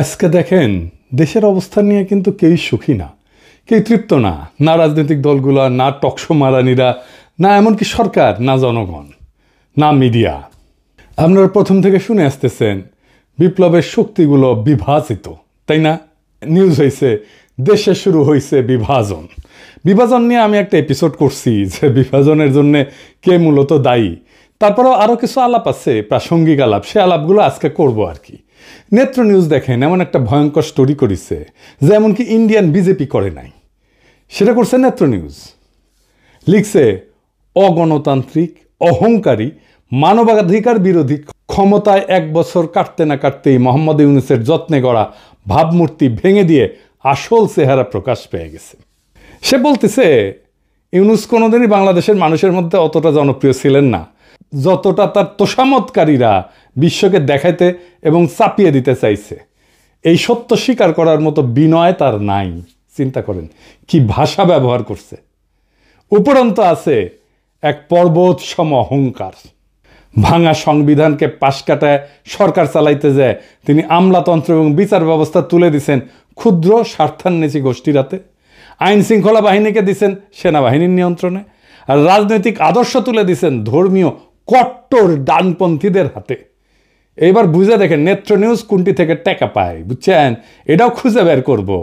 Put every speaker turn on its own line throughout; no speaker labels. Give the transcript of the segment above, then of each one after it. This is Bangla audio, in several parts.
আজকে দেখেন দেশের অবস্থা নিয়ে কিন্তু কেউই সুখী না, কেউ তৃপ্ত না, না রাজনৈতিক দলগুলো, না টকশো মারানিরা, না এমনকি সরকার, না জনগণ, না মিডিয়া। আপনারা প্রথম থেকে শুনে আসতেছেন বিপ্লবের শক্তিগুলো বিভাজিত, তাই না? নিউজ হয়েছে দেশে শুরু হয়েছে বিভাজন। বিভাজন নিয়ে আমি একটা এপিসোড করছি যে বিভাজনের জন্য কে মূলত দায়ী। তারপরেও আরও কিছু আলাপ আছে, প্রাসঙ্গিক আলাপ, সে আলাপগুলো আজকে করবো আর কি। নেত্র নিউজ দেখেন এমন একটা ভয়ঙ্কর স্টোরি করেছে যে এমনকি ইন্ডিয়ান বিজেপি করে নাই, সেটা করছে নেত্র নিউজ। লিখছে অগণতান্ত্রিক, অহংকারী, মানবাধিকার বিরোধী, ক্ষমতায় 1 বছর কাটতে না কাটতেই মোহাম্মদ ইউনূসের যত্নে গড়া ভাবমূর্তি ভেঙে দিয়ে আসল চেহারা প্রকাশ পেয়ে গেছে। সে বলতেছে ইউনূস কোনোদিনই বাংলাদেশের মানুষের মধ্যে অতটা জনপ্রিয় ছিলেন না যতটা তার তোষামতকারীরা বিশ্বকে দেখাইতে এবং চাপিয়ে দিতে চাইছে। এই সত্য স্বীকার করার মতো বিনয় তার নাই। চিন্তা করেন কি ভাষা ব্যবহার করছে। উপরন্ত আছে এক পর্বত সম অহংকার। ভাঙা সংবিধানকে পাশ কাটায় সরকার চালাইতে যায় তিনি আমলাতন্ত্র এবং বিচার ব্যবস্থা তুলে দিছেন ক্ষুদ্র স্বার্থান্বেষী গোষ্ঠীর হাতে, আইন শৃঙ্খলা বাহিনীকে দিছেন সেনাবাহিনীর নিয়ন্ত্রণে, আর রাজনৈতিক আদর্শ তুলে দিছেন ধর্মীয় কট্টর ডানপন্থীদের হাতে। এইবার বুঝে দেখেন নেত্র নিউজ কোনটি থেকে টাকা পায়, বুঝছেন? এটাও খুঁজে বের করবো।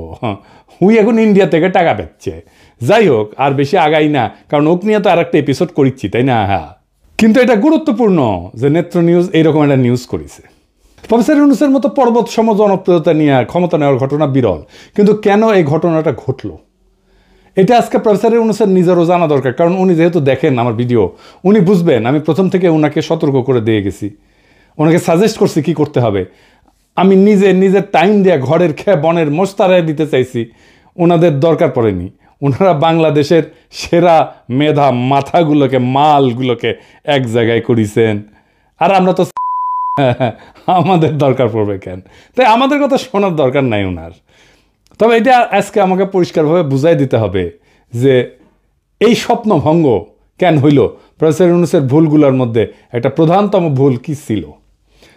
হুই এখন ইন্ডিয়া থেকে টাকা পাচ্ছে। যাই হোক, আর বেশি আগাই না, কারণ ওক নিয়ে তো আর একটা এপিসোড করিচ্ছি, তাই না? হ্যাঁ, কিন্তু এটা গুরুত্বপূর্ণ যে নেত্র নিউজ এইরকম একটা নিউজ করেছে। প্রফেসর ইউনূসের মতো পর্বত সম জনপ্রিয়তা নিয়ে ক্ষমতা নেওয়ার ঘটনা বিরল, কিন্তু কেন এই ঘটনাটা ঘটলো এটা আজকে প্রফেসর ইউনূসের নিজেরও জানা দরকার। কারণ উনি যেহেতু দেখেন আমার ভিডিও, উনি বুঝবেন আমি প্রথম থেকে ওনাকে সতর্ক করে দিয়ে গেছি, ওনাকে সাজেস্ট করছি কি করতে হবে। আমি নিজের টাইম দিয়ে ঘরের খেয়ে বনের মোস্তারায় দিতে চাইছি, ওনাদের দরকার পড়েনি। ওনারা বাংলাদেশের সেরা মেধা মাথাগুলোকে, মালগুলোকে এক জায়গায় করেছেন, আর আমরা তো আমাদের দরকার পড়বে কেন? তাই আমাদের কথা শোনার দরকার নাই ওনার। তবে এটা আজকে আমাকে পরিষ্কারভাবে বুঝাই দিতে হবে যে এই স্বপ্নভঙ্গ কেন হইল, প্রফেসর ইউনূসের ভুলগুলোর মধ্যে একটা প্রধানতম ভুল কি ছিল।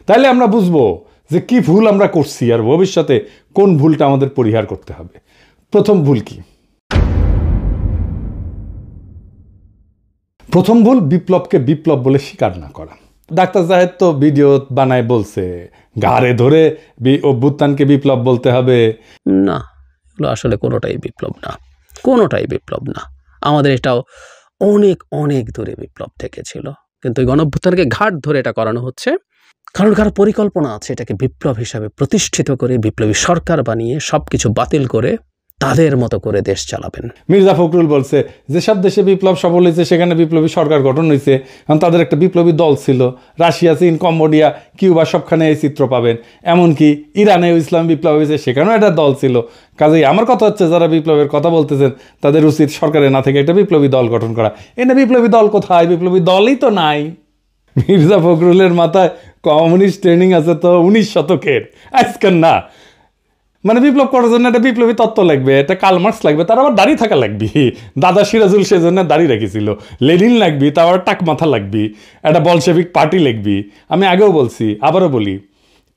তাইলে আমরা বুঝবো যে কি ভুল আমরা করছি আর ভবিষ্যতে কোন ভুলটা আমাদের পরিহার করতে হবে। প্রথম ভুল কি? প্রথম ভুল বিপ্লবকে বিপ্লব বলে স্বীকার না করা। ডাক্তার জাহেদ তো ভিডিও বানায় বলছে ঘাড়ে ধরে অভ্যুত্থানকে বিপ্লব বলতে হবে।
না, এগুলো আসলে কোনোটাই বিপ্লব না, কোনোটাই বিপ্লব না। আমাদের এটাও অনেক অনেক দূরে বিপ্লব থেকে ছিল, কিন্তু এই গণঅভ্যুত্থানকে ঘাট ধরে এটা করানো হচ্ছে কারণ কারো পরিকল্পনা আছে এটাকে বিপ্লব হিসাবে প্রতিষ্ঠিত করে বিপ্লবী সরকার বানিয়ে সবকিছু বাতিল করে তাদের মতো করে দেশ চালাবেন।
মির্জা ফখরুল বলছে যেসব দেশে বিপ্লব সফল হয়েছে সেখানে বিপ্লবী সরকার গঠন হয়েছে, কারণ তাদের একটা বিপ্লবী দল ছিল। রাশিয়া, চীন, কম্বোডিয়া, কিউবা সবখানে এই চিত্র পাবেন। এমনকি ইরানেও ইসলাম বিপ্লব হয়েছে, সেখানেও একটা দল ছিল। কাজেই আমার কথা হচ্ছে যারা বিপ্লবের কথা বলতেছেন তাদের উচিত সরকারে না থেকে একটা বিপ্লবী দল গঠন করা। এনে বিপ্লবী দল কোথায়? বিপ্লবী দলই তো নাই। মির্জা ফখরুলের মাথায় কমিউনিস্ট ট্রেনিং আছে তো 19 শতকের, আজকের না। মানে বিপ্লব করার জন্য একটা বিপ্লবী তত্ত্ব লাগবে, একটা কার্ল মার্কস লাগবে, তার আবার দাড়ি থাকা লাগবে। দাদা সিরাজুল সেজন্য দাড়ি রেখেছিল। লেনিন লাগবি, তার আবার টাক মাথা লাগবি, একটা বলশেভিক পার্টি লাগবি। আমি আগেও বলছি, আবারও বলি,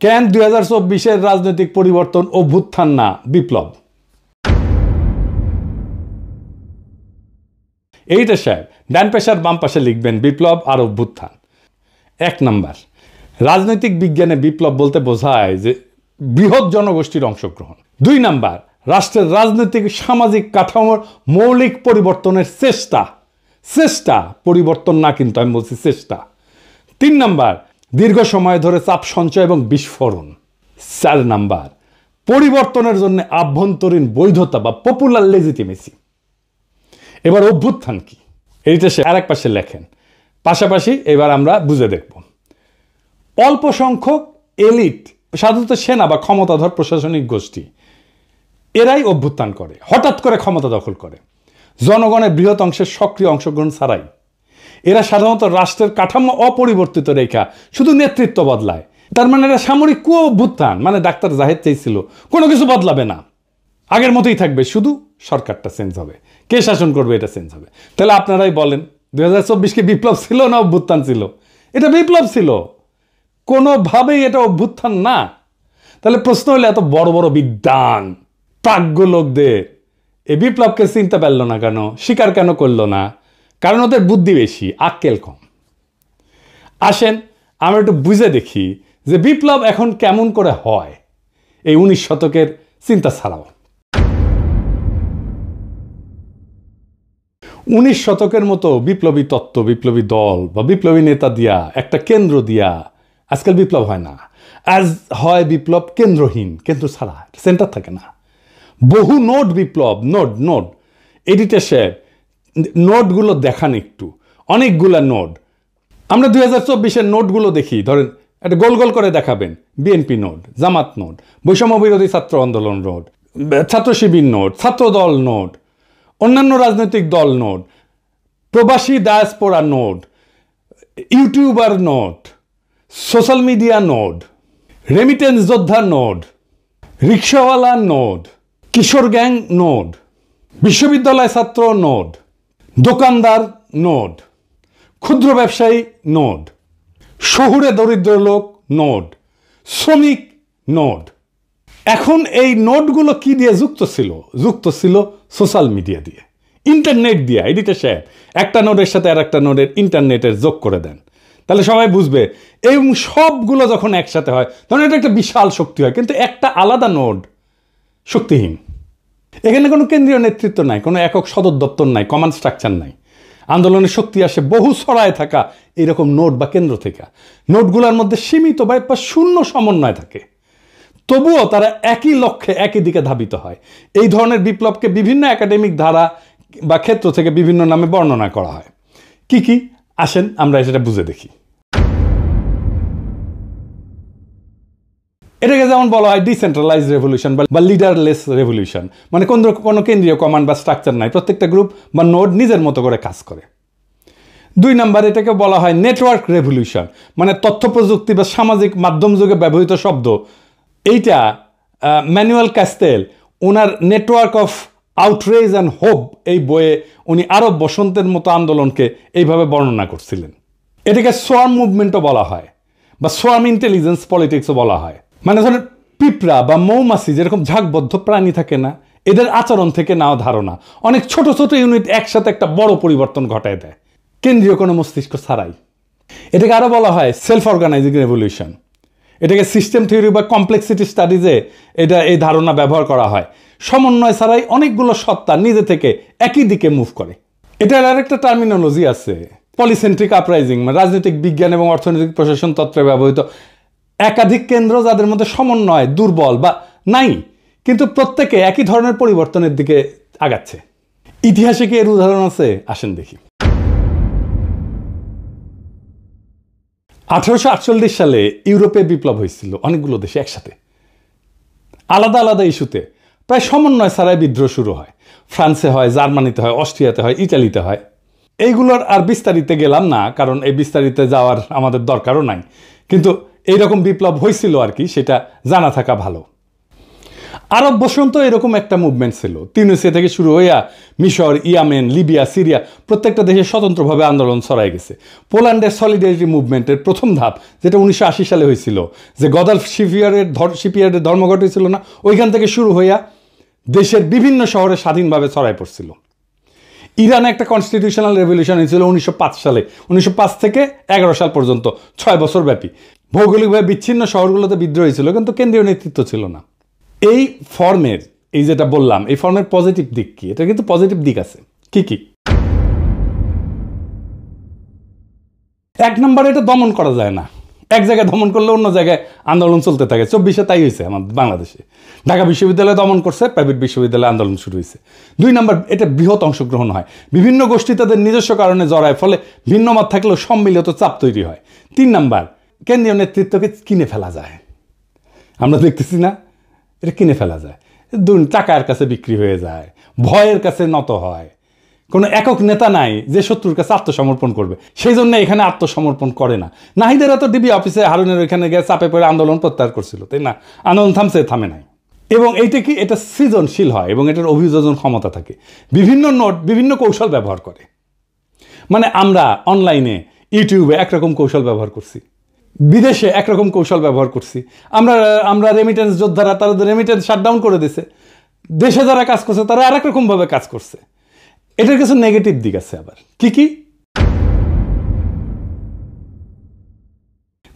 কেন 2024-এর রাজনৈতিক পরিবর্তন অভ্যুত্থান না বিপ্লব? এইটা সাহেব ডান পেশার বাম পাশে লিখবেন বিপ্লব আর অভ্যুত্থান। 1 নাম্বার, রাজনৈতিক বিজ্ঞানে বিপ্লব বলতে বোঝায় যে বৃহৎ জনগোষ্ঠীর অংশগ্রহণ। 2 নাম্বার, রাষ্ট্রের রাজনৈতিক সামাজিক কাঠামোর মৌলিক পরিবর্তনের চেষ্টা, পরিবর্তন না, কিন্তু আমি বলছি চেষ্টা। 3 নাম্বার, দীর্ঘ সময় ধরে চাপ সঞ্চয় এবং বিস্ফোরণ। 4 নাম্বার, পরিবর্তনের জন্য আভ্যন্তরীণ বৈধতা বা পপুলার লেজিটিমেসি। এবার অভ্যুত্থান কি, এইটা সে আর এক পাশে লেখেন। পাশাপাশি এবার আমরা বুঝে দেখব। অল্প সংখ্যক এলিট, সাধারণত সেনা বা ক্ষমতাধর প্রশাসনিক গোষ্ঠী, এরাই অভ্যুত্থান করে, হঠাৎ করে ক্ষমতা দখল করে জনগণের বৃহৎ অংশের সক্রিয় অংশগ্রহণ ছাড়াই। এরা সাধারণত রাষ্ট্রের কাঠামো অপরিবর্তিত রেখা শুধু নেতৃত্ব বদলায়। তার মানে এরা সামরিক কু অভ্যুত্থান, মানে ডাক্তার জাহেদ চাইছিল কোনো কিছু বদলাবে না, আগের মতোই থাকবে, শুধু সরকারটা চেঞ্জ হবে, কে শাসন করবে এটা চেঞ্জ হবে। তাহলে আপনারাই বলেন 2024 কি বিপ্লব ছিল না অভ্যুত্থান ছিল? এটা বিপ্লব ছিল, কোনোভাবেই এটা অভ্যুত্থান না। তাহলে প্রশ্ন হলে এত বড় বড় বিদ্বান প্রাজ্ঞ লোকদের এই বিপ্লবকে চিনতে পারলো না কেন, স্বীকার কেন করলো না? কারণ ওদের বুদ্ধি বেশি, আক্কেল কম। আসেন আমরা একটু বুঝে দেখি যে বিপ্লব এখন কেমন করে হয় এই 19 শতকের চিন্তা ছাড়াও। 19 শতকের মতো বিপ্লবী তত্ত্ব, বিপ্লবী দল বা বিপ্লবী নেতা দিয়া, একটা কেন্দ্র দিয়া আজকাল বিপ্লব হয় না। আজ হয় বিপ্লব কেন্দ্রহীন, কেন্দ্র ছাড়া, সেন্টার থাকে না। বহু নোট বিপ্লব, নোট এডিটার সাহেব নোটগুলো দেখান একটু, অনেকগুলা নোট। আমরা 2024-এর নোটগুলো দেখি, ধরেন একটা গোল গোল করে দেখাবেন, বিএনপি নোট, জামাত নোট, বৈষম্য বিরোধী ছাত্র আন্দোলন নোট, ছাত্র শিবির নোট, ছাত্র দল নোট, অন্যান্য রাজনৈতিক দল নোট, প্রবাসী diaspora note, YouTuber note, social media note, remittance যোদ্ধা নোট, রিক্সাওয়ালা নোট, কিশোর গ্যাং নোট, বিশ্ববিদ্যালয় ছাত্র নোট, দোকানদার নোট, ক্ষুদ্র ব্যবসায়ী নোট, শহুরে দরিদ্র লোক নোট, শ্রমিক নোট। এখন এই নোটগুলো কি দিয়ে যুক্ত ছিল সোশ্যাল মিডিয়া দিয়ে, ইন্টারনেট দিয়ে। এডিটর সাহেব একটা নোটের সাথে আর একটা নোটের ইন্টারনেটের যোগ করে দেন, তাহলে সবাই বুঝবে। এবং সবগুলো যখন একসাথে হয় তখন এটা একটা বিশাল শক্তি হয়। কিন্তু একটা আলাদা নোট শক্তিহীন। এখানে কোনো কেন্দ্রীয় নেতৃত্ব নাই, কোনো একক সদর দপ্তর নাই, কমান্ড স্ট্রাকচার নাই। আন্দোলনের শক্তি আসে বহু ছড়ায় থাকা এইরকম নোট বা কেন্দ্র থেকে। নোটগুলোর মধ্যে সীমিত বা শূন্য সমন্বয় থাকে, তবুও তারা একই লক্ষ্যে একই দিকে ধাবিত হয়। এই ধরনের বিপ্লবকে বিভিন্ন একাডেমিক ধারা বা ক্ষেত্র থেকে বিভিন্ন নামে বর্ণনা করা হয়। কি কি আসেন আমরা সেটা বুঝে দেখি। এটাকে যেমন বলা হয় ডিসেন্ট্রালাইজ রেভলিউশন বা লিডারলেস রেভলিউশন, মানে কোনো কেন্দ্রীয় কমান্ড বা স্ট্রাকচার নাই, প্রত্যেকটা গ্রুপ বা নোড নিজের মতো করে কাজ করে। 2 নাম্বার এটাকে বলা হয় নেটওয়ার্ক রেভলিউশন, মানে তথ্য প্রযুক্তি বা সামাজিক মাধ্যম যুগে ব্যবহৃত শব্দ। এইটা Manuel castle owner network of outrage and hope এই বইয়ে উনি আরব বসন্তের মতো আন্দোলনকে এইভাবে বর্ণনা করছিলেন। এটাকে সোয়ার্ম মুভমেন্টও বলা হয় বা সোয়ার্ম ইন্টেলিজেন্স পলিটিক্সও বলা হয়। মানে ধরেন পিঁপড়া বা মৌমাছি যেরকম ঝাঁকবদ্ধ প্রাণী থাকে না, এদের আচরণ থেকে নেওয়া ধারণা অনেক ছোট ছোট ইউনিট একসাথে একটা বড় পরিবর্তন ঘটায় দেয়, কেন্দ্রীয় কোনো মস্তিষ্ক ছাড়াই। এটাকে আরও বলা হয় সেলফ অর্গানাইজিং রেভলিউশন। এটাকে সিস্টেম থিওরি বা কমপ্লেক্সিটি স্টাডিজে এই ধারণা ব্যবহার করা হয়। সমন্বয় ছাড়াই অনেকগুলো সত্তা নিজে থেকে একই দিকে মুভ করে। এটার আরেকটা টার্মিনোলজি আছে, পলিসেন্ট্রিক আপরাইজিং, মানে রাজনৈতিক বিজ্ঞান এবং অর্থনৈতিক প্রশাসন তত্ত্বে ব্যবহৃত একাধিক কেন্দ্র যাদের মধ্যে সমন্বয় দুর্বল বা নাই, কিন্তু প্রত্যেকে একই ধরনের পরিবর্তনের দিকে আগাচ্ছে। ইতিহাসে কি এর উদাহরণ আছে? আসেন দেখি। 1848 সালে ইউরোপে বিপ্লব হয়েছিল অনেকগুলো দেশে একসাথে, আলাদা আলাদা ইস্যুতে। প্রায় সমন্বয় ছাড়াই বিদ্রোহ শুরু হয়। ফ্রান্সে হয়, জার্মানিতে হয়, অস্ট্রিয়াতে হয়, ইটালিতে হয়। এইগুলোর আর বিস্তারিতে গেলাম না, কারণ এই বিস্তারিতে যাওয়ার আমাদের দরকারও নাই। কিন্তু এইরকম বিপ্লব হয়েছিল আর কি, সেটা জানা থাকা ভালো। আরব বসন্ত এরকম একটা মুভমেন্ট ছিল। তিউনিসিয়া থেকে শুরু হইয়া মিশর, ইয়েমেন, লিবিয়া, সিরিয়া প্রত্যেকটা দেশে স্বতন্ত্রভাবে আন্দোলন ছড়াই গেছে। পোল্যান্ডের সলিডারিটি মুভমেন্টের প্রথম ধাপ, যেটা 1980 সালে হয়েছিল, যে গদালফ শিপইয়ার্ডের ধর্মঘট হয়েছিল না, ওইখান থেকে শুরু হইয়া দেশের বিভিন্ন শহরে স্বাধীনভাবে ছড়াই পড়ছিল। ইরানে একটা কনস্টিটিউশনাল রেভলিউশন হয়েছিল 1905 সালে। 1905 থেকে 11 সাল পর্যন্ত 6 বছর ব্যাপী। ভৌগোলিকভাবে বিচ্ছিন্ন শহরগুলোতে বিদ্রোহ হয়েছিল, কিন্তু কেন্দ্রীয় নেতৃত্ব ছিল না। এই ফর্মের, এই যেটা বললাম, এই ফর্মের পজিটিভ দিক কি? এটা কিন্তু পজিটিভ দিক আছে। কি কি? 1 নম্বরে এটা দমন করা যায় না। এক জায়গায় দমন করলে অন্য জায়গায় আন্দোলন চলতে থাকে। 24-এ তাই হয়েছে আমাদের বাংলাদেশে। ঢাকা বিশ্ববিদ্যালয়ে দমন করছে, প্রাইভেট বিশ্ববিদ্যালয়ে আন্দোলন শুরু হয়েছে। 2 নম্বর, এটা বৃহৎ অংশগ্রহণ হয়। বিভিন্ন গোষ্ঠী তাদের নিজস্ব কারণে জড়ায়, ফলে ভিন্ন মত থাকলেও সম্মিলিত চাপ তৈরি হয়। 3 নম্বর, কেন্দ্রীয় নেতৃত্বকে কিনে ফেলা যায়। আমরা দেখতেছি না, এটা কিনে ফেলা যায়। টাকার কাছে বিক্রি হয়ে যায়, ভয়ের কাছে নত হয়, কোনো একক নেতা নাই যে শত্রুর কাছে আত্মসমর্পণ করবে, সেই জন্য এখানে আত্মসমর্পণ করে না। নাহিদেরা তো ডিবি অফিসে হারুনের ওইখানে গিয়ে চাপে পড়ে আন্দোলন প্রত্যাহার করছিল, তাই না? আন্দোলন থামে নাই। এবং এইটা কি, এটা সৃজনশীল হয় এবং এটার অভিযোজন ক্ষমতা থাকে। বিভিন্ন নোট বিভিন্ন কৌশল ব্যবহার করে। মানে আমরা অনলাইনে ইউটিউবে একরকম কৌশল ব্যবহার করছি, বিদেশে একরকম কৌশল ব্যবহার করছি। আমরা রেমিটেন্স যোদ্ধারা তারা রেমিটেন্স শাটডাউন করে দিছে, দেশে যারা কাজ করছে তারা আর এক রকমভাবে কাজ করছে। এটার কিছু নেগেটিভ দিক আছে আবার। কি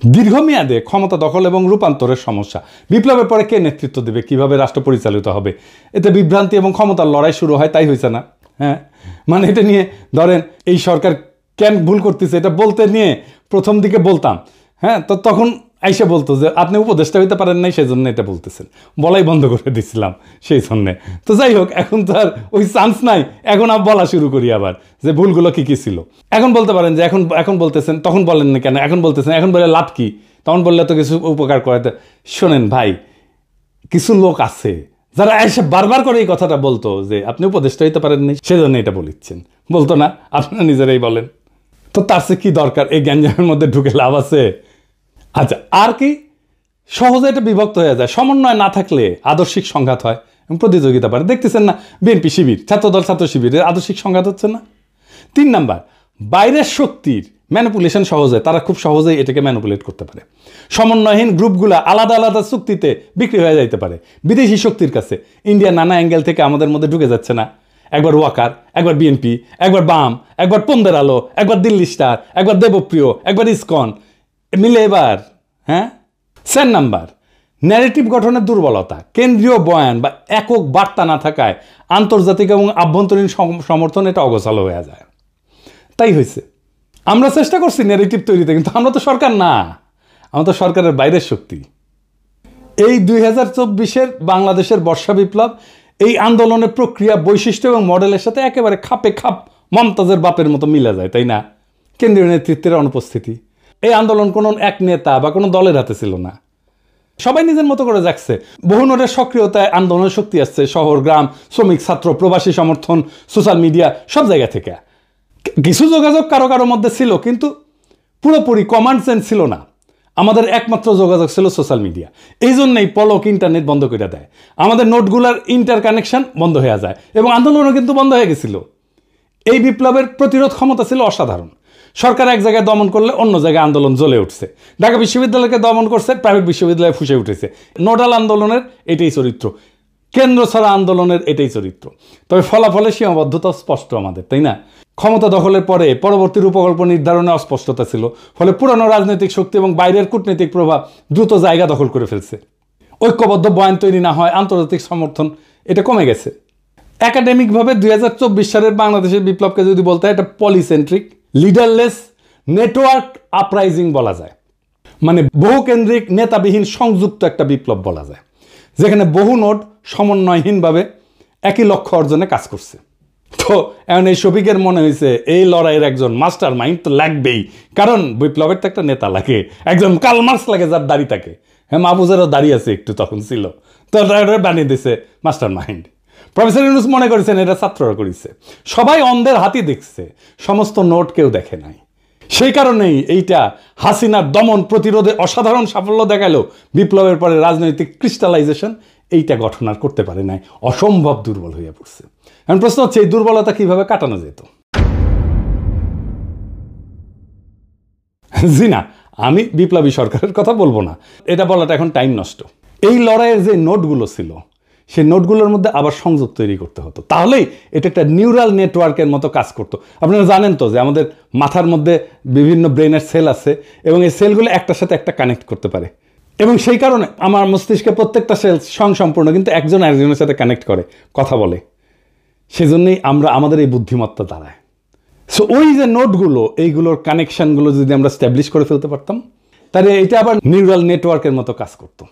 দীর্ঘমেয়াদে ক্ষমতা দখল এবং রূপান্তরের সমস্যা। বিপ্লবের পরে কে নেতৃত্ব দেবে, কিভাবে রাষ্ট্র পরিচালিত হবে, এতে বিভ্রান্তি এবং ক্ষমতার লড়াই শুরু হয়। তাই হয়েছে না? হ্যাঁ, মানে এটা নিয়ে ধরেন এই সরকার কেন ভুল করতেছে এটা বলতে নিয়ে প্রথম দিকে বলতাম, হ্যাঁ, তো তখন আইসা বলতো যে আপনি উপদেষ্টা হইতে পারেন নাই, সেই জন্য এটা বলতেছেন, বলাই বন্ধ করে দিছিলাম সেই জন্যে। তো যাই হোক, এখন তো আর ওই চান্স নাই, এখন আর বলা শুরু করি আবার যে ভুলগুলো কি ছিল। এখন বলতে পারেন যে এখন বলতেছেন, তখন বলেন না কেন, এখন বলতেছেন, এখন বলে লাভ কি, তখন বললে তো কিছু উপকার করাতে। শোনেন ভাই, কিছু লোক আছে যারা এসে বারবার করে এই কথাটা বলতো যে আপনি উপদেষ্টা হইতে পারেন নাই, সেজন্য এটা বলিচ্ছেন, বলতো না? আপনারা নিজেরাই বলেন। তো তার চেয়ে কি দরকার এই গ্যাঞ্জামের মধ্যে ঢুকে লাভ আছে? আচ্ছা, আর কি, সহজে এটা বিভক্ত হয়ে যায়। সমন্বয় না থাকলে আদর্শিক সংঘাত হয় এবং প্রতিযোগিতা বাড়ে। দেখতেছেন না, বিএনপি শিবির, ছাত্রদল ছাত্র শিবিরের আদর্শিক সংঘাত হচ্ছে না? 3 নাম্বার, বাইরের শক্তির ম্যানিপুলেশন সহজ হয়, তারা খুব সহজেই এটাকে ম্যানিপুলেট করতে পারে। সমন্বয়হীন গ্রুপগুলা আলাদা আলাদা চুক্তিতে বিক্রি হয়ে যাইতে পারে বিদেশি শক্তির কাছে। ইন্ডিয়া নানা অ্যাঙ্গেল থেকে আমাদের মধ্যে ঢুকে যাচ্ছে না, একবার ওয়াকার, একবার বিএনপি, একবার বাম, একবার পন্দের আলো, একবার দিল্লি স্টার, একবার দেবপ্রিয়, একবার ইসকন মিলে এবার। হ্যাঁ। 4 নাম্বার, ন্যারেটিভ গঠনের দুর্বলতা। কেন্দ্রীয় বয়ান বা একক বার্তা না থাকায় আন্তর্জাতিক এবং আভ্যন্তরীণ সমর্থন এটা অগোছালো হয়ে যায়। তাই হয়েছে, আমরা চেষ্টা করছি ন্যারেটিভ তৈরিতে, কিন্তু আমরা তো সরকার না, আমরা তো সরকারের বাইরের শক্তি। এই 2024-এর বাংলাদেশের বর্ষা বিপ্লব এই আন্দোলনের প্রক্রিয়া, বৈশিষ্ট্য এবং মডেলের সাথে একেবারে খাপে খাপ মমতাজের বাপের মতো মিলা যায়, তাই না? কেন্দ্রীয় নেতৃত্বের অনুপস্থিতি। এই আন্দোলন কোনো এক নেতা বা কোনো দলের হাতে ছিল না, সবাই নিজের মতো করে যাচ্ছে। বহু নোটের সক্রিয়তায় আন্দোলনের শক্তি আসছে শহর, গ্রাম, শ্রমিক, ছাত্র, প্রবাসী সমর্থন, সোশ্যাল মিডিয়া, সব জায়গা থেকে। কিছু যোগাযোগ কারো কারো মধ্যে ছিল, কিন্তু পুরোপুরি কমান্ড সেন্স ছিল না। আমাদের একমাত্র যোগাযোগ ছিল সোশ্যাল মিডিয়া। এই জন্যই পলক ইন্টারনেট বন্ধ করে দেয়, আমাদের নোটগুলার ইন্টার কানেকশন বন্ধ হয়ে যায় এবং আন্দোলনও কিন্তু বন্ধ হয়ে গেছিল। এই বিপ্লবের প্রতিরোধ ক্ষমতা ছিল অসাধারণ। সরকার এক জায়গায় দমন করলে অন্য জায়গায় আন্দোলন জ্বলে উঠছে। ঢাকা বিশ্ববিদ্যালয়কে দমন করছে, প্রাইভেট বিশ্ববিদ্যালয়ে ফুসে উঠেছে। নোডাল আন্দোলনের এটাই চরিত্র, কেন্দ্র ছাড়া আন্দোলনের এটাই চরিত্র। তবে ফলাফলের সীমাবদ্ধতা স্পষ্ট আমাদের, তাই না? ক্ষমতা দখলের পরে পরবর্তী রূপকল্প নির্ধারণে অস্পষ্টতা ছিল, ফলে পুরানো রাজনৈতিক শক্তি এবং বাইরের কূটনৈতিক প্রভাব দ্রুত জায়গা দখল করে ফেলছে। ঐক্যবদ্ধ বয়ান তৈরি না হয়, আন্তর্জাতিক সমর্থন এটা কমে গেছে। একাডেমিকভাবে 2024 সালের বাংলাদেশের বিপ্লবকে যদি বলতে হয়, এটা পলিসেন্ট্রিক, লিডারলেস, নেটওয়ার্ক আপরাইজিং বলা যায়। মানে বহুকেন্দ্রিক, নেতাবিহীন, সংযুক্ত একটা বিপ্লব বলা যায়, যেখানে বহু নোট সমন্বয়হীনভাবে একই লক্ষ্য অর্জনে কাজ করছে। তো এখন এই শফিকের মনে হয়েছে এই লড়াইয়ের একজন মাস্টার মাইন্ড তো লাগবেই, কারণ বিপ্লবের তো একটা নেতা লাগে, একজন কার্ল মার্কস লাগে যার দাড়ি থাকে। হ্যাঁ, মাহফুজেরও দাড়ি আছে একটু, তখন ছিল, তো বানিয়ে দিছে মাস্টার মাইন্ড। প্রফেসর ইউনূস মনে করেছেন এটা ছাত্ররা করেছে। সবাই অন্ধের হাতি দেখছে, সমস্ত নোট কেউ দেখে নাই। সেই কারণেই এইটা হাসিনার দমন প্রতিরোধে অসাধারণ সাফল্য দেখালো। বিপ্লবের পরে রাজনৈতিক ক্রিস্টালাইজেশন এইটা গঠন আর করতে পারে নাই, অসম্ভব দুর্বল হয়ে পড়ছে। এখন প্রশ্ন হচ্ছে এই দুর্বলতা কিভাবে কাটানো যেত? জি না, আমি বিপ্লবী সরকারের কথা বলবো না, এটা বলাটা এখন টাইম নষ্ট। এই লড়াইয়ের যে নোটগুলো ছিল, সেই নোটগুলোর মধ্যে আবার সংযোগ তৈরি করতে হতো, তাহলেই এটা একটা নিউরাল নেটওয়ার্কের মতো কাজ করতো। আপনারা জানেন তো যে আমাদের মাথার মধ্যে বিভিন্ন ব্রেনের সেল আছে এবং এই সেলগুলো একটার সাথে একটা কানেক্ট করতে পারে, এবং সেই কারণে আমার মস্তিষ্কে প্রত্যেকটা সেল স্বয়ংসম্পূর্ণ, কিন্তু একজন আরেকজনের সাথে কানেক্ট করে, কথা বলে। সেজন্যই আমরা আমাদের এই বুদ্ধিমত্তা দাঁড়ায়। সো ওই যে নোটগুলো, এইগুলোর কানেকশনগুলো যদি আমরা স্ট্যাবলিশ করে ফেলতে পারতাম, তাহলে এটা আবার নিউরাল নেটওয়ার্কের মতো কাজ করতো।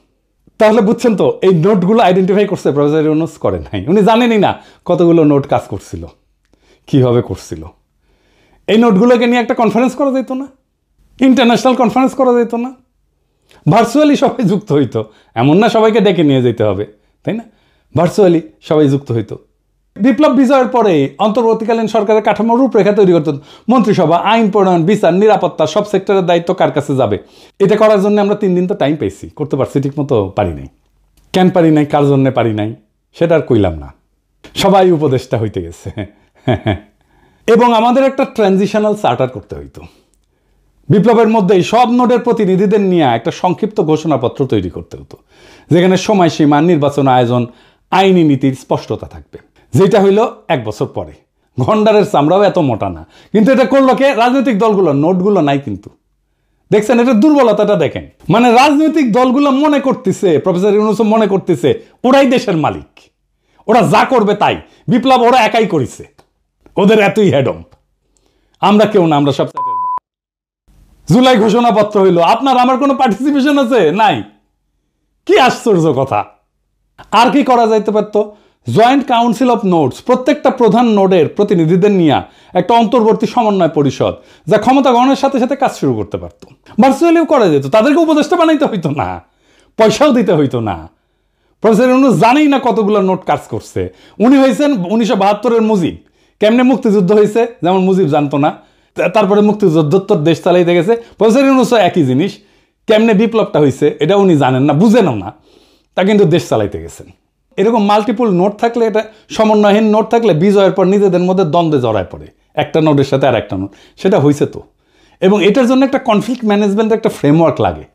তাহলে বুঝছেন তো, এই নোটগুলো আইডেন্টিফাই করছে প্রফেসর ইউনূস, করেন নাই। উনি জানেনই না কতগুলো নোট কাজ করছিল, কিভাবে করছিল। এই নোটগুলোকে নিয়ে একটা কনফারেন্স করা যেত না? ইন্টারন্যাশনাল কনফারেন্স করা যেত না? ভার্চুয়ালি সবাই যুক্ত হইতো, এমন না সবাইকে ডেকে নিয়ে যেতে হবে, তাই না? ভার্চুয়ালি সবাই যুক্ত হইতো, বিপ্লব বিজয়ের পরে অন্তর্বর্তীকালীন সরকারের কাঠামোর রূপরেখা তৈরি করতে মন্ত্রিসভা, আইন প্রণয়ন, বিচার, নিরাপত্তা সব সেক্টরের দায়িত্ব কার কাছে যাবে, এটা করার জন্য আমরা 3 দিন তো টাইম পেয়েছি, করতে পারছি ঠিক মতো পারি নাই। কেন পারি নাই, কার জন্য পারি নাই সেটা আর কইলাম না, সবাই উপদেষ্টা হইতে গেছে। এবং আমাদের একটা ট্রানজিশনাল চার্টার করতে হইতো। বিপ্লবের মধ্যেই সব নোডের প্রতিনিধিদের নিয়ে একটা সংক্ষিপ্ত ঘোষণাপত্র তৈরি করতে হতো, যেখানে সময়সীমা, নির্বাচন আয়োজন, আইনি নীতির স্পষ্টতা থাকবে, যেটা হইল 1 বছর পরে। গন্ডারের চামড়াও এত মোটা না, কিন্তু এটা করলো কে? রাজনৈতিক দলগুলো। নোটগুলো নাই কিন্তু, দেখছেন এটা দুর্বলতাটা দেখেন। মানে রাজনৈতিক দলগুলো মনে করতেছে, প্রফেসর ইউনূস মনে করতেছে ওরাই দেশের মালিক, ওরা যা করবে তাই। বিপ্লব ওরা একাই করেছে, ওদের এতই হেডম, আমরা কেউ না, আমরা সব। জুলাই ঘোষণাপত্র হইল, আপনার আমার কোনো পার্টিসিপেশন আছে? নাই। কি আশ্চর্য কথা। আর কি করা যাইতে পারতো? জয়েন্ট কাউন্সিল অফ নোডস, প্রত্যেকটা প্রধান নোডের প্রতিনিধিদের নিয়ে একটা অন্তর্বর্তী সমন্বয় পরিষদ, যা ক্ষমতা গ্রহণের সাথে সাথে কাজ শুরু করতে পারত। ভার্চুয়ালিও করা যেত, তাদেরকে উপদেষ্টা বানাইতে হইতো না, পয়সাও দিতে হইতো না। প্রফেসর ইউনূস জানেই না কতগুলো নোট কাজ করছে। উনি হয়েছেন 1972-এর মুজিব। কেমনে মুক্তিযুদ্ধ হয়েছে যেমন মুজিব জানতো না, তারপরে মুক্তিযুদ্ধোত্তর দেশ চালাইতে গেছে। প্রফেসর ইউনূসও একই জিনিস, কেমনে বিপ্লবটা হয়েছে এটা উনি জানেন না, বুঝেনও না, তা কিন্তু দেশ চালাইতে গেছেন। এরকম মাল্টিপল নোট থাকলে, এটা সমন্বয়হীন নোট থাকলে বিজয়ের পর নিজেদের মধ্যে দ্বন্দ্বে জড়ায় পড়ে, একটা নোটের সাথে আর একটা নোট। সেটা হয়েছে তো। এবং এটার জন্য একটা কনফ্লিক্ট ম্যানেজমেন্টের একটা ফ্রেমওয়ার্ক লাগে।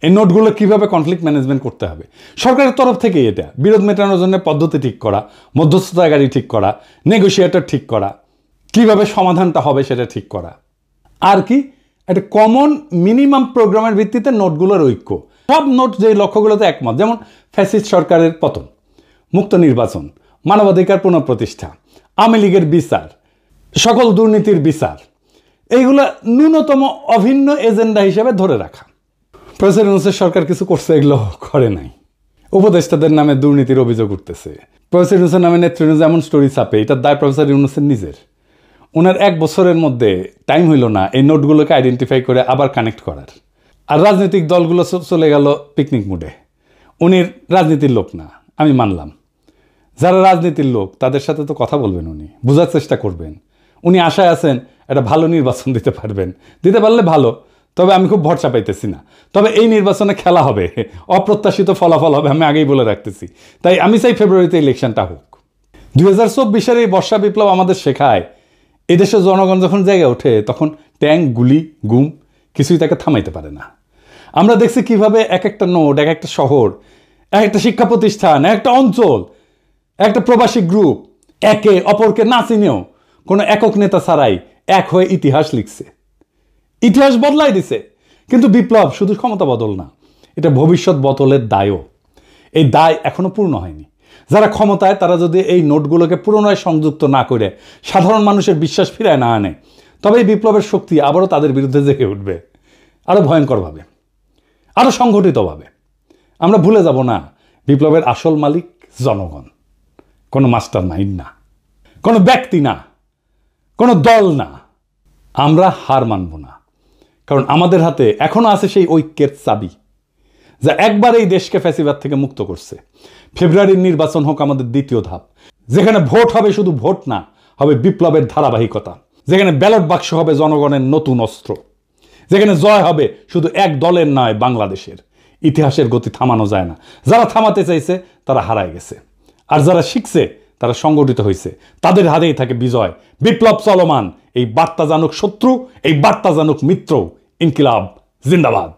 এই নোটগুলো কীভাবে কনফ্লিক্ট ম্যানেজমেন্ট করতে হবে, সরকারের তরফ থেকে এটা বিরোধ মেটানোর জন্য পদ্ধতি ঠিক করা, মধ্যস্থতাকারী ঠিক করা, নেগোসিয়েটর ঠিক করা, কিভাবে সমাধানটা হবে সেটা ঠিক করা। আর কি একটা কমন মিনিমাম প্রোগ্রামের ভিত্তিতে নোটগুলোর ঐক্য। সব নোট যে লক্ষ্যগুলোতে একমত, যেমন ফ্যাসিস্ট সরকারের পতন, মুক্ত নির্বাচন, মানবাধিকার পুনঃপ্রতিষ্ঠা, আওয়ামী লীগের বিচার, সকল দুর্নীতির বিচার, এইগুলো ন্যূনতম অভিন্ন এজেন্ডা হিসেবে ধরে রাখা। প্রফেসর ইউনূসের সরকার কিছু করছে, এগুলো করে নাই। উপদেষ্টাদের নামে দুর্নীতির অভিযোগ উঠতেছে। প্রফেসর ইউনূসের নামে নেতৃত্ব যেমন স্টোরি ছাপে, এটার দায় প্রফেসর ইউনূসের নিজের। ওনার 1 বছরের মধ্যে টাইম হইল না এই নোটগুলোকে আইডেন্টিফাই করে আবার কানেক্ট করার। আর রাজনৈতিক দলগুলো চলে গেল পিকনিক মুডে। উনি রাজনীতির লোক না, আমি মানলাম। যারা রাজনীতির লোক তাদের সাথে তো কথা বলবেন, উনি বোঝার চেষ্টা করবেন। উনি আশায় আছেন একটা ভালো নির্বাচন দিতে পারবেন, দিতে পারলে ভালো, তবে আমি খুব ভরসা পাইতেছি না। তবে এই নির্বাচনে খেলা হবে, অপ্রত্যাশিত ফলাফল হবে, আমি আগেই বলে রাখতেছি। তাই আমি চাই ফেব্রুয়ারিতে ইলেকশনটা হোক। 2024-এর এই বর্ষা বিপ্লব আমাদের শেখায়, এদেশের জনগণ যখন জেগে ওঠে তখন ট্যাঙ্ক, গুলি, গুম কিছুই তাকে থামাইতে পারে না। আমরা দেখছি কিভাবে এক একটা নোড, এক একটা শহর, এক একটা শিক্ষা প্রতিষ্ঠান, এক একটা অঞ্চল, একটা প্রবাসী গ্রুপ একে অপরকে না চিনেও কোনো একক নেতা ছাড়াই এক হয়ে ইতিহাস লিখছে, ইতিহাস বদলাই দিছে। কিন্তু বিপ্লব শুধু ক্ষমতা বদল না, এটা ভবিষ্যৎ বদলের দায়ও। এই দায় এখনো পূর্ণ হয়নি। যারা ক্ষমতায় তারা যদি এই নোটগুলোকে পুনরায় সংযুক্ত না করে সাধারণ মানুষের বিশ্বাস ফিরায় না আনে, তবে এই বিপ্লবের শক্তি আবারও তাদের বিরুদ্ধে জেগে উঠবে, আরও ভয়ঙ্করভাবে, আরও সংগঠিতভাবে। আমরা ভুলে যাব না, বিপ্লবের আসল মালিক জনগণ, কোনো মাস্টার মাইন্ড না, কোনো ব্যক্তি না, কোনো দল না। আমরা হার মানব না, কারণ আমাদের হাতে এখনো আছে সেই ঐক্যের চাবি, যা একবার এই দেশকে ফ্যাসিবাদ থেকে মুক্ত করছে। ফেব্রুয়ারির নির্বাচন হোক আমাদের দ্বিতীয় ধাপ, যেখানে ভোট হবে শুধু ভোট না, হবে বিপ্লবের ধারাবাহিকতা, যেখানে ব্যালট বাক্স হবে জনগণের নতুন অস্ত্র, যেখানে জয় হবে শুধু এক দলের নয়, বাংলাদেশের। ইতিহাসের গতি থামানো যায় না। যারা থামাতে চাইছে তারা হারায় গেছে, আর যারা শিখছে তারা সংগঠিত হয়েছে, তাদের হাতেই থাকে বিজয়। বিপ্লব চলমান, এই বার্তা জানুক শত্রু, এই বার্তা জানুক মিত্র। ইনকিলাব জিন্দাবাদ।